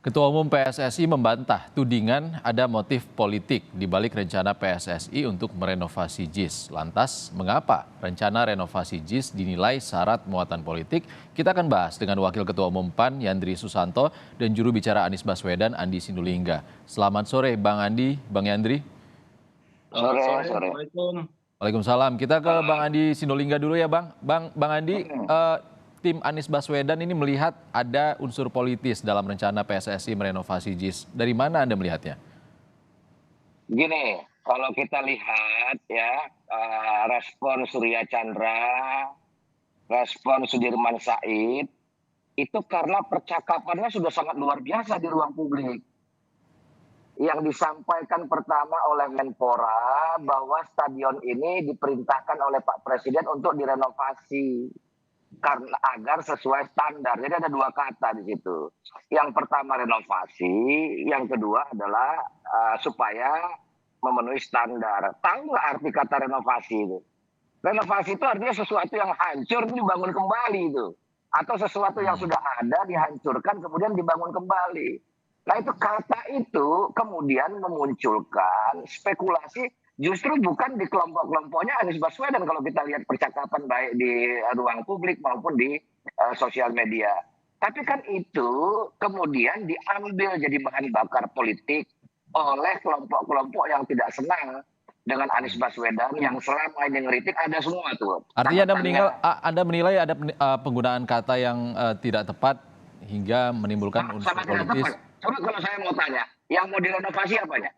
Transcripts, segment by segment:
Ketua Umum PSSI membantah tudingan ada motif politik di balik rencana PSSI untuk merenovasi JIS. Lantas, mengapa rencana renovasi JIS dinilai syarat muatan politik? Kita akan bahas dengan Wakil Ketua Umum PAN Yandri Susanto dan juru bicara Anies Baswedan Andi Sindulingga. Selamat sore Bang Andi, Bang Yandri. Sore. Assalamualaikum. Waalaikumsalam. Kita ke Bang Andi Sindulingga dulu ya Bang. Bang Andi, tim Anies Baswedan ini melihat ada unsur politis dalam rencana PSSI merenovasi JIS. Dari mana Anda melihatnya? Gini, kalau kita lihat ya respon Surya Chandra, respon Sudirman Said, itu karena percakapannya sudah sangat luar biasa di ruang publik. Yang disampaikan pertama oleh Menpora bahwa stadion ini diperintahkan oleh Pak Presiden untuk direnovasi karena agar sesuai standar. Jadi ada dua kata di situ. Yang pertama renovasi, yang kedua adalah supaya memenuhi standar. Tahu nggak arti kata renovasi itu? Renovasi itu artinya sesuatu yang hancur dibangun kembali itu, atau sesuatu yang sudah ada dihancurkan kemudian dibangun kembali. Nah itu kata itu kemudian memunculkan spekulasi. Justru bukan di kelompok-kelompoknya Anies Baswedan kalau kita lihat percakapan baik di ruang publik maupun di sosial media. Tapi kan itu kemudian diambil jadi bahan bakar politik oleh kelompok-kelompok yang tidak senang dengan Anies Baswedan yang selama ini ngeritik ada semua tuh. Artinya Anda menilai ada penggunaan kata yang tidak tepat hingga menimbulkan unsur politis. Coba kalau saya mau tanya, yang mau direnovasi apanya?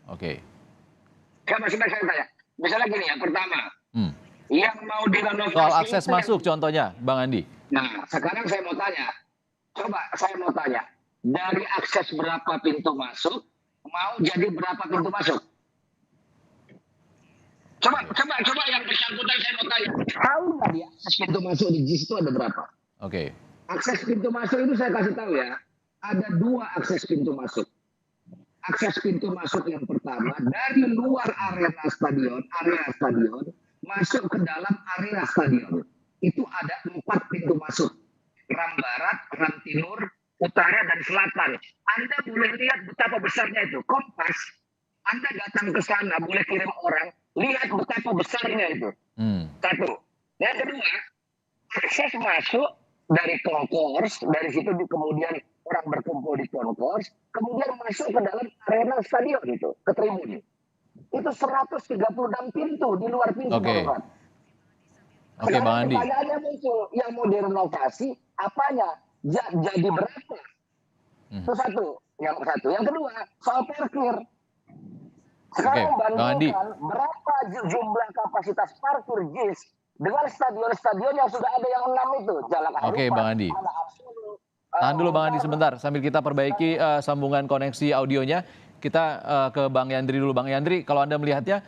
Oke. Saya tanya, misalnya gini ya, pertama, yang mau direnovasi soal akses masuk contohnya, Bang Andi. Nah, sekarang saya mau tanya, dari akses berapa pintu masuk, mau jadi berapa pintu masuk? Coba yang bersangkutan saya mau tanya, tahu nggak dia akses pintu masuk di JIS itu ada berapa? Oke. Akses pintu masuk itu saya kasih tahu ya, ada dua akses pintu masuk. Akses pintu masuk yang pertama dari luar area stadion masuk ke dalam area stadion. Itu ada 4 pintu masuk. Ram Barat, Ram Timur, Utara, dan Selatan. Anda boleh lihat betapa besarnya itu. Kompas, Anda datang ke sana, boleh kirim orang, lihat betapa besarnya itu. Satu. Yang kedua, akses masuk dari konkors, dari situ kemudian orang berkumpul di konkors, kemudian masuk ke dalam arena stadion itu, ke tribun. Itu 136 pintu di luar pintu. Oke, Bang Andi. Pertanyaannya muncul, yang mau direnovasi apanya? Jadi berapa? Itu satu. Yang kedua, soal parkir. Sekarang bandingkan berapa jumlah kapasitas parkir JIS dengan stadion-stadion yang sudah ada yang 6 itu. Jalak Harupat, Oke, Bang Andi. Tahan dulu Bang Andi sebentar, sambil kita perbaiki sambungan koneksi audionya. Kita ke Bang Yandri dulu. Bang Yandri, kalau Anda melihatnya,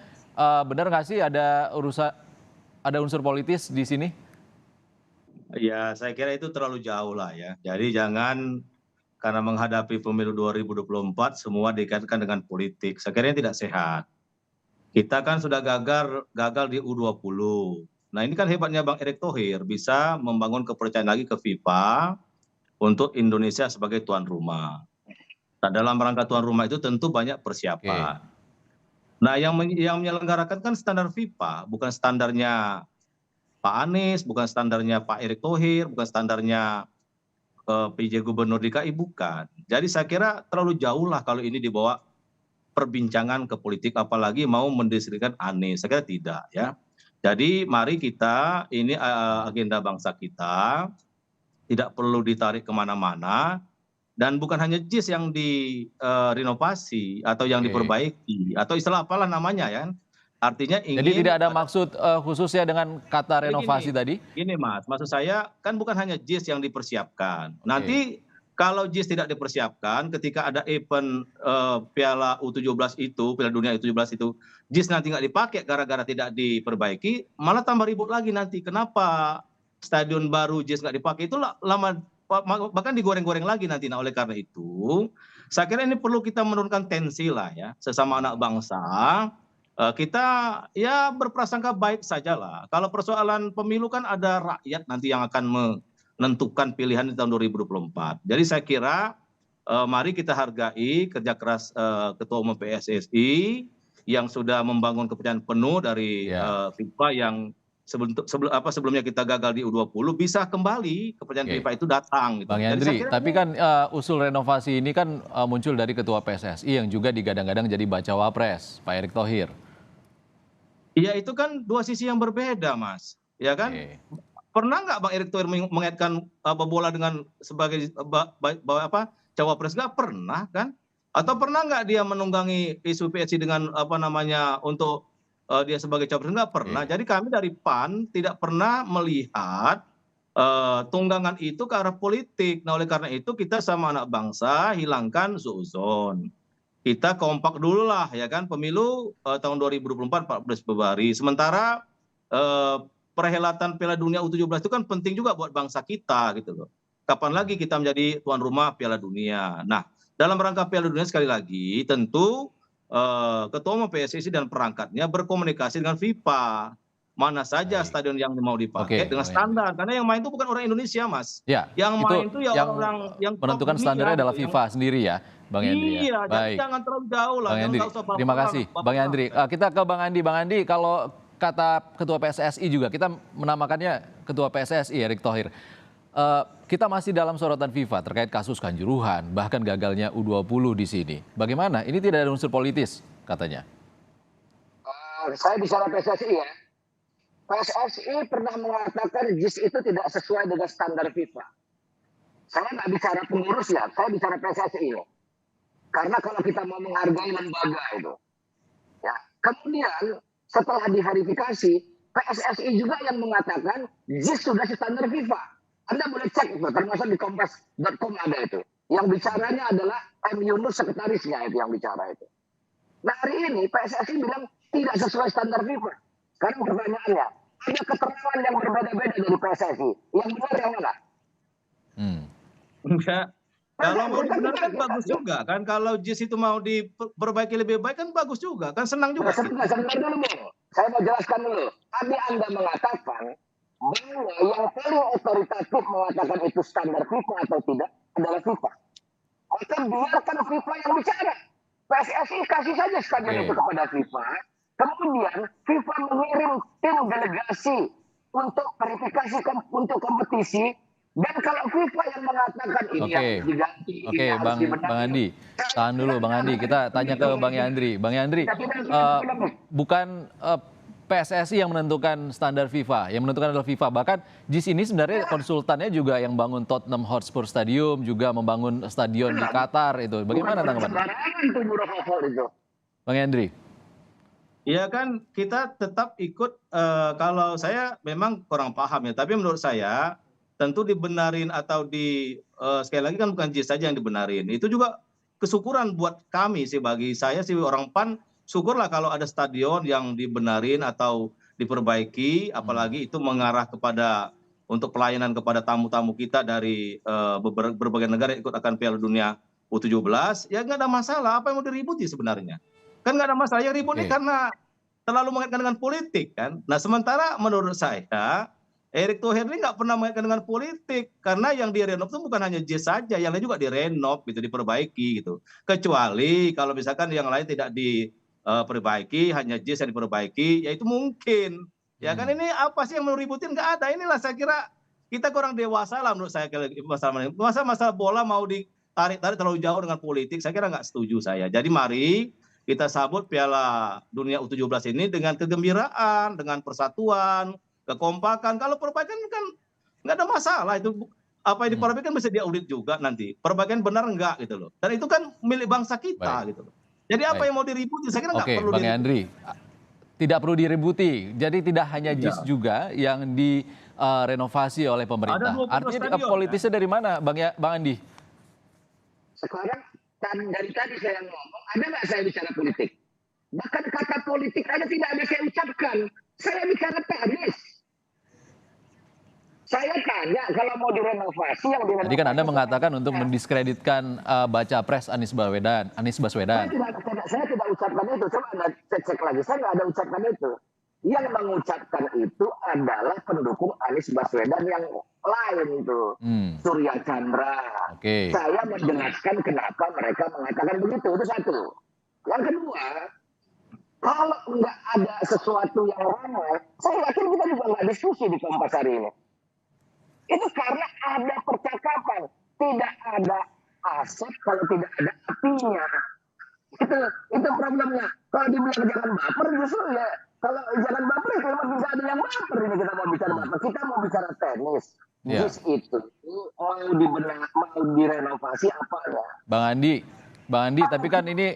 benar nggak sih ada unsur politis di sini? Ya, saya kira itu terlalu jauh lah ya. Jadi jangan karena menghadapi pemilu 2024 semua dikaitkan dengan politik. Saya kira ini tidak sehat. Kita kan sudah gagal di U20. Nah ini kan hebatnya Bang Erick Thohir, bisa membangun kepercayaan lagi ke FIFA untuk Indonesia sebagai tuan rumah. Nah, dalam rangka tuan rumah itu tentu banyak persiapan. Nah, yang menyelenggarakan kan standar FIFA, bukan standarnya Pak Anies, bukan standarnya Pak Erick Thohir, bukan standarnya PJ Gubernur DKI, bukan. Jadi saya kira terlalu jauh lah kalau ini dibawa perbincangan ke politik, apalagi mau mendeskripsikan Anies. Saya kira tidak ya. Jadi mari kita, ini agenda bangsa kita, tidak perlu ditarik kemana-mana, dan bukan hanya JIS yang direnovasi atau yang diperbaiki atau istilah apalah namanya ya. Artinya ingin. Jadi tidak ada maksud khususnya dengan kata renovasi tadi? Gini Mas, maksud saya kan bukan hanya JIS yang dipersiapkan. Nanti kalau JIS tidak dipersiapkan, ketika ada event Piala U17 itu, Piala Dunia U17 itu, JIS nanti nggak dipakai gara-gara tidak diperbaiki, malah tambah ribut lagi nanti. Kenapa stadion baru JIS nggak dipakai, itu lama bahkan digoreng-goreng lagi nanti. Nah oleh karena itu saya kira ini perlu kita menurunkan tensi lah ya, sesama anak bangsa. Kita ya berprasangka baik saja lah. Kalau persoalan pemilu kan ada rakyat nanti yang akan menentukan pilihan di tahun 2024. Jadi saya kira mari kita hargai kerja keras Ketua Umum PSSI yang sudah membangun kepercayaan penuh dari FIFA yang sebelumnya kita gagal di U20 bisa kembali kepercayaan FIFA itu datang. Gitu. Bang Yandri, tapi kan usul renovasi ini kan muncul dari Ketua PSSI yang juga digadang-gadang jadi bacawa pres, Pak Erick Thohir. Iya itu kan dua sisi yang berbeda, Mas. Ya kan? Pernah nggak Bang Erick Thohir mengaitkan bola dengan sebagai cawapres? Nggak pernah kan? Atau pernah nggak dia menunggangi isu PSI dengan untuk dia sebagai cawapres? Nggak pernah. Jadi kami dari PAN tidak pernah melihat tunggangan itu ke arah politik. Nah oleh karena itu kita sama anak bangsa hilangkan suuzon. Kita kompak dulu lah ya kan pemilu tahun 2024 14 Februari. Sementara perhelatan Piala Dunia U17 itu kan penting juga buat bangsa kita gitu loh. Kapan lagi kita menjadi tuan rumah Piala Dunia. Nah, dalam rangka Piala Dunia sekali lagi tentu Ketua Umum PSSI dan perangkatnya berkomunikasi dengan FIFA. Mana saja stadion yang mau dipakai dengan standar. Karena yang main itu bukan orang Indonesia, Mas. Ya, yang main itu ya orang yang menentukan standarnya adalah FIFA sendiri ya, Bang Yandri. Iya, jadi jangan terlalu jauh lah. Bang Yandri, terima kasih. Bang Yandri, kita ke Bang Andi. Bang Andi, kalau kata Ketua PSSI juga, kita menamakannya Ketua PSSI Erick Thohir. Kita masih dalam sorotan FIFA terkait kasus Kanjuruhan, bahkan gagalnya U20 di sini. Bagaimana? Ini tidak ada unsur politis, katanya. Saya bicara PSSI ya. PSSI pernah mengatakan JIS itu tidak sesuai dengan standar FIFA. Saya nggak bicara pengurus ya, saya bicara PSSI ya. Karena kalau kita mau menghargai lembaga itu, ya. Kemudian setelah diverifikasi, PSSI juga yang mengatakan JIS sudah standar FIFA. Anda boleh cek itu, termasuk di kompas.com ada itu. Yang bicaranya adalah M. Yunus, sekretarisnya itu yang bicara itu. Nah hari ini PSSI bilang tidak sesuai standar FIFA. Sekarang pertanyaannya, ada keterangan yang berbeda-beda dari PSSI. Yang benar yang mana? Enggak. Kalau mau dibenarkan bagus juga kan. Kalau JIS itu mau diperbaiki lebih baik kan bagus juga. Kan senang juga. Sebentar dulu. Saya mau jelaskan dulu. Tadi Anda mengatakan bahwa yang paling otoritatif mengatakan itu standar FIFA atau tidak adalah FIFA. Maka biarkan FIFA yang bicara. PSSI kasih saja stadion itu kepada FIFA. Kemudian FIFA mengirim tim delegasi untuk verifikasi untuk kompetisi. Dan kalau FIFA yang mengatakan ini harus diganti, Oke, Bang Andi, tahan dulu Bang Andi. Kita tanya ke Bang Yandri. Bang Yandri, bukan PSSI yang menentukan standar FIFA, yang menentukan adalah FIFA. Bahkan JIS ini sebenarnya konsultannya juga yang bangun Tottenham Hotspur Stadium, juga membangun stadion di Qatar itu. Bagaimana tanggapan Bang Yandri? Ya kan kita tetap ikut, kalau saya memang kurang paham ya, tapi menurut saya tentu dibenarin atau sekali lagi kan bukan JIS saja yang dibenarin. Itu juga kesyukuran buat kami sih, bagi saya sih orang PAN, syukurlah kalau ada stadion yang dibenarin atau diperbaiki, apalagi itu mengarah kepada untuk pelayanan kepada tamu-tamu kita dari berbagai negara yang ikut akan Piala Dunia U17, ya nggak ada masalah. Apa yang mau diributi sebenarnya? Kan nggak ada masalah. Yang ribut ini karena terlalu mengaitkan dengan politik kan. Nah sementara menurut saya Erick Thohir ini nggak pernah mengaitkan dengan politik, karena yang direnov itu bukan hanya JIS saja, yang lain juga direnov gitu, diperbaiki gitu. Kecuali kalau misalkan yang lain tidak diperbaiki, hanya JIS yang diperbaiki, ya itu mungkin. Ya kan ini apa sih yang mau ributin? Nggak ada. Inilah saya kira kita kurang dewasa lah menurut saya. Masalah bola mau ditarik terlalu jauh dengan politik, saya kira nggak setuju saya. Jadi mari kita sambut Piala Dunia U17 ini dengan kegembiraan, dengan persatuan, kekompakan. Kalau perbaikan kan nggak ada masalah, itu apa yang diperbaikan bisa diaudit juga nanti perbaikan benar enggak gitu loh, dan itu kan milik bangsa kita gitu loh. Jadi apa yang mau diributi, saya kira nggak perlu. Bang Yandri, tidak perlu diributi, jadi tidak hanya JIS juga yang direnovasi oleh pemerintah. Artinya politisnya dari mana Bang Andi? Sekarang dari tadi saya ngomong, ada nggak saya bicara politik? Bahkan kata politik aja tidak ada saya ucapkan. Saya bicara teknis. Saya tanya kalau mau direnovasi yang direnovasi. Tadi kan Anda mengatakan untuk mendiskreditkan baca pres Anies Baswedan. Saya tidak ucapkan itu. Coba Anda cek lagi. Saya nggak ada ucapkan itu. Yang mengucapkan itu adalah pendukung Anies Baswedan yang lain tuh, Hmm, Surya Chandra. oke. Saya menjelaskan kenapa mereka mengatakan begitu, itu satu. Yang kedua, kalau nggak ada sesuatu yang ramai, saya yakin kita juga nggak diskusi di Kompas hari ini. Itu karena ada percakapan, tidak ada aset kalau tidak ada apinya. Itu problemnya. Kalau dibilang jangan baper, justru ya kalau jangan baper itu memang bisa ada yang baper ini kita mau bicara baper. Kita mau bicara tenis. Ya, JIS itu mau mau direnovasi apanya? Bang Andi, tapi kan ini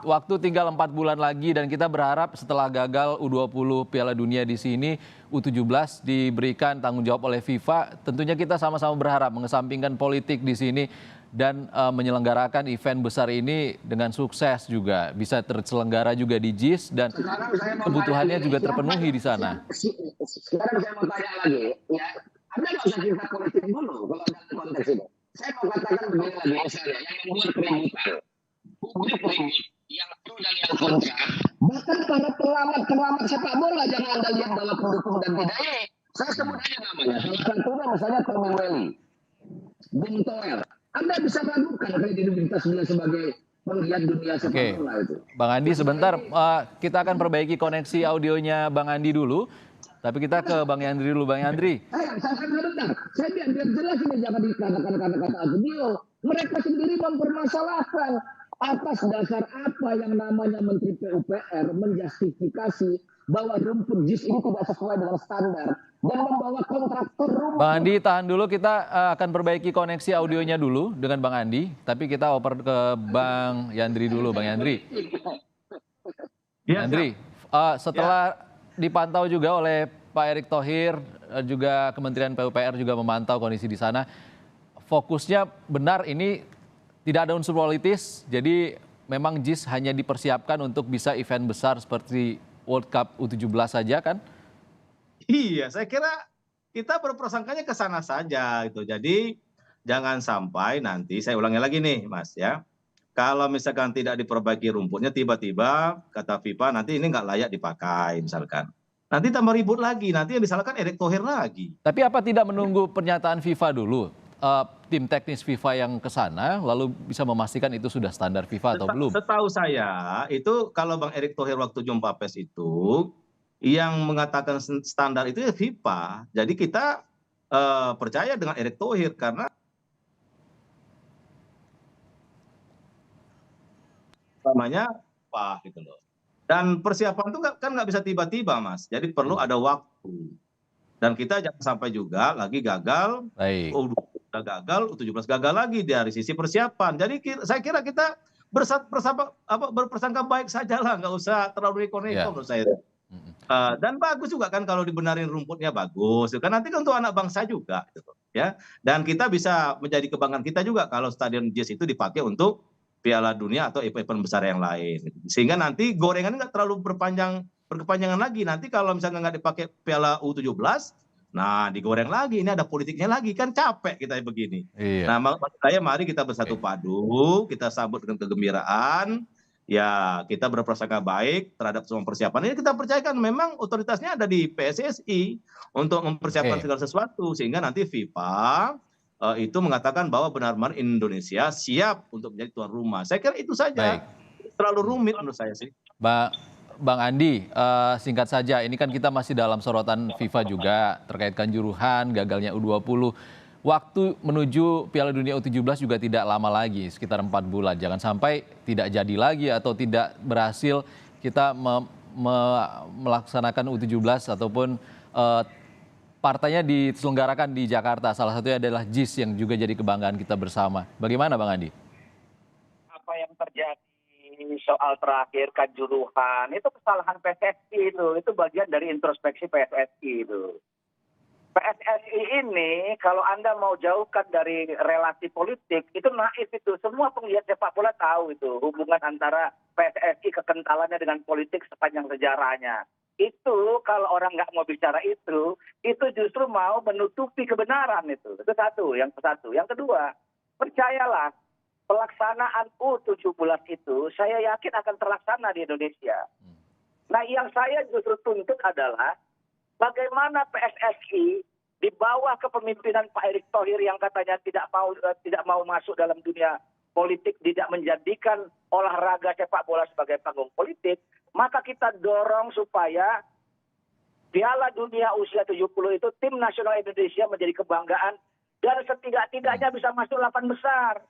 waktu tinggal 4 bulan lagi dan kita berharap setelah gagal U20 Piala Dunia di sini, U17 diberikan tanggung jawab oleh FIFA, tentunya kita sama-sama berharap mengesampingkan politik di sini dan menyelenggarakan event besar ini dengan sukses juga, bisa terselenggara juga di JIS dan Sekarang saya mau tanya kebutuhannya lagi, juga terpenuhi di sana. sekarang saya mau tanya lagi, ya, Anda nggak usah cerita politik dulu kalau dalam konteks ini. Saya mau katakan begini lagi, misalnya yang membuat keributan, publik ribut, yang pro dan yang kontra, bahkan para pengamat sepak bola jangan Anda lihat bahwa pendukung dan tidak ini. Saya sebut aja namanya, salah satunya misalnya Tommy Welly, Bung Toel. Anda bisa ragukan kredibilitas beliau sebagai penggiat dunia sepak Oke, bola itu. Bang Andi sebentar, kita akan perbaiki koneksi audionya Bang Andi dulu, tapi kita ke Bang Yandri dulu. Bang Yandri, Saya sebentar. Saya biar jelas ini jangan dikatakan kata-kata beliau. Mereka sendiri mempermasalahkan atas dasar apa yang namanya Menteri PUPR menjustifikasi bahwa rumput JIS ini tidak sesuai dengan standar dan membawa kontraktor Bang rumput. Andi tahan dulu, kita akan perbaiki koneksi audionya dulu dengan Bang Andi, tapi kita oper ke Bang Yandri dulu. Bang Yandri, Ya, Yandri, setelah dipantau juga oleh Pak Erick Thohir, juga Kementerian PUPR juga memantau kondisi di sana. Fokusnya benar ini tidak ada unsur politis, jadi memang JIS hanya dipersiapkan untuk bisa event besar seperti World Cup U17 saja kan? iya, saya kira kita berprasangkanya ke sana saja gitu. Jadi jangan sampai nanti saya ulangi lagi nih, Mas ya. Kalau misalkan tidak diperbaiki rumputnya, tiba-tiba kata FIFA nanti ini nggak layak dipakai misalkan. Nanti tambah ribut lagi, nanti yang disalahkan Erick Thohir lagi. Tapi apa tidak menunggu pernyataan FIFA dulu? Tim teknis FIFA yang ke sana lalu bisa memastikan itu sudah standar FIFA atau belum? Setahu saya itu kalau Bang Erick Thohir waktu jumpa pers itu yang mengatakan standar itu ya FIFA. Jadi kita percaya dengan Erick Thohir karena namanya apa gitu loh. Dan persiapan itu kan nggak bisa tiba-tiba, Mas. Jadi perlu ada waktu. Dan kita jangan sampai juga lagi gagal, Baik, U20 udah gagal, U17 gagal lagi dari sisi persiapan. Jadi saya kira kita berprasangka baik saja lah, nggak usah terlalu neko-neko ya. menurut saya. Mm-mm. Dan bagus juga kan kalau dibenarin rumputnya bagus, kan nanti kan untuk anak bangsa juga, gitu, ya. Dan kita bisa menjadi kebanggaan kita juga kalau Stadion JIS itu dipakai untuk Piala Dunia atau event besar yang lain. Sehingga nanti gorengan nggak terlalu berkepanjangan lagi. Nanti kalau misalnya nggak dipakai Piala U17, nah digoreng lagi. Ini ada politiknya lagi, kan capek kita begini. Iya, Nah, maksud saya mari kita bersatu oke. padu, kita sambut dengan kegembiraan. Ya, kita berprasangka baik terhadap semua persiapan. Ini kita percayakan memang otoritasnya ada di PSSI untuk mempersiapkan Oke, segala sesuatu sehingga nanti FIFA itu mengatakan bahwa benar-benar Indonesia siap untuk menjadi tuan rumah. Saya kira itu baik. saja. Terlalu Hmm. rumit menurut saya sih. Bang Andi, singkat saja, ini kan kita masih dalam sorotan FIFA juga terkait kanjuruhan, gagalnya U20. Waktu menuju Piala Dunia U17 juga tidak lama lagi, sekitar 4 bulan. Jangan sampai tidak jadi lagi atau tidak berhasil kita melaksanakan U17 ataupun partainya diselenggarakan di Jakarta. Salah satunya adalah JIS yang juga jadi kebanggaan kita bersama. Bagaimana Bang Andi? Apa yang terjadi soal terakhir Kanjuruhan itu kesalahan PSSI itu bagian dari introspeksi PSSI itu. PSSI ini kalau Anda mau jauhkan dari relasi politik itu naif itu. Semua penggiat sepak bola tahu itu hubungan antara PSSI kekentalannya dengan politik sepanjang sejarahnya. Itu kalau orang nggak mau bicara itu justru mau menutupi kebenaran itu. Itu satu. Yang kedua, percayalah pelaksanaan U17 itu saya yakin akan terlaksana di Indonesia. Nah, yang saya justru tuntut adalah bagaimana PSSI di bawah kepemimpinan Pak Erick Thohir yang katanya tidak mau masuk dalam dunia politik, tidak menjadikan olahraga sepak bola sebagai panggung politik, maka kita dorong supaya Piala Dunia usia 70 itu tim nasional Indonesia menjadi kebanggaan dan setidak-tidaknya bisa masuk 8 besar.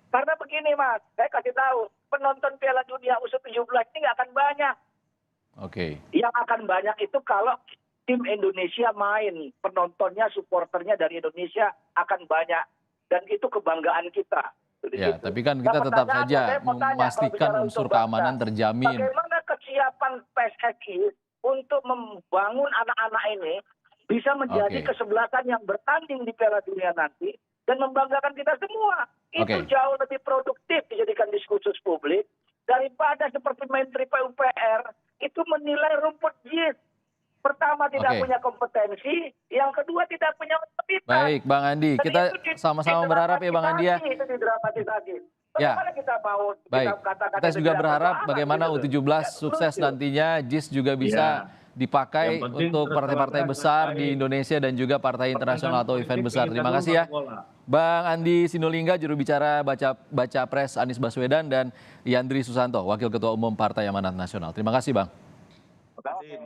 Karena begini Mas, saya kasih tahu, penonton Piala Dunia usia 17 ini nggak akan banyak. Oke. Yang akan banyak itu kalau tim Indonesia main, penontonnya, supporternya dari Indonesia akan banyak. Dan itu kebanggaan kita. Ya, tapi kan kita tetap saja memastikan unsur keamanan terjamin. Bagaimana kesiapan PSSI untuk membangun anak-anak ini bisa menjadi kesebelasan yang bertanding di Piala Dunia nanti dan membanggakan kita semua. Itu jauh lebih produktif dijadikan diskursus publik daripada seperti Menteri PUPR itu menilai rumput JIS. Pertama tidak punya kompetensi, yang kedua tidak punya otoritas. Baik, Bang Andi, kita sama-sama berharap ya Bang Andi ya. Itu didramatisasi. Ya. Bagaimana kita mau Baik, katakan kita itu juga tidak berharap berdoa, bagaimana gitu. U17 sukses nantinya, JIS juga bisa dipakai Yang penting untuk partai-partai besar di Indonesia dan juga partai internasional atau event besar. Terima kasih ya, Bang Andi Sinulinga, juru bicara Baca Pres Anies Baswedan, dan Yandri Susanto, Wakil Ketua Umum Partai Amanat Nasional. Terima kasih, Bang. Terima kasih.